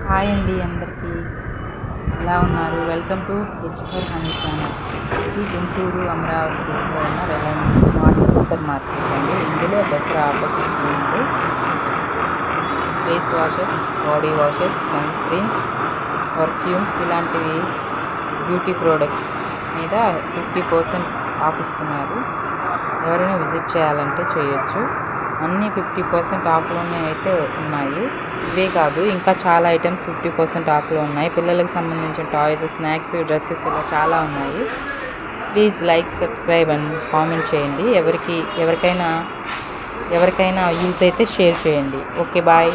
Hi అండి అందరికీ, ఎలా ఉన్నారు? వెల్కమ్ టు హెచ్4 హనీ ఛానల్. ఇది గుంటూరు అమరావతి రోడ్లో ఉన్న రిలయన్స్ స్మార్ట్ సూపర్ మార్కెట్ అండి. ఇందులో దసరా ఆఫర్స్ ఇస్తున్నారు. Face washes, body washes, sunscreens, perfumes ఇలాంటివి బ్యూటీ ప్రోడక్ట్స్ మీద 50% ఆఫ్ ఇస్తున్నారు. ఎవరైనా విజిట్ చేయాలంటే చేయొచ్చు. అన్నీ 50% ఆఫ్లోనే అయితే ఉన్నాయి. ఇవే కాదు, ఇంకా చాలా ఐటమ్స్ 50% ఆఫ్లో ఉన్నాయి. పిల్లలకు సంబంధించిన టాయ్స్, స్నాక్స్, డ్రెస్సెస్ ఇలా చాలా ఉన్నాయి. Please like, subscribe and comment చేయండి. ఎవరికైనా యూజ్ అయితే షేర్ చేయండి. Okay, bye.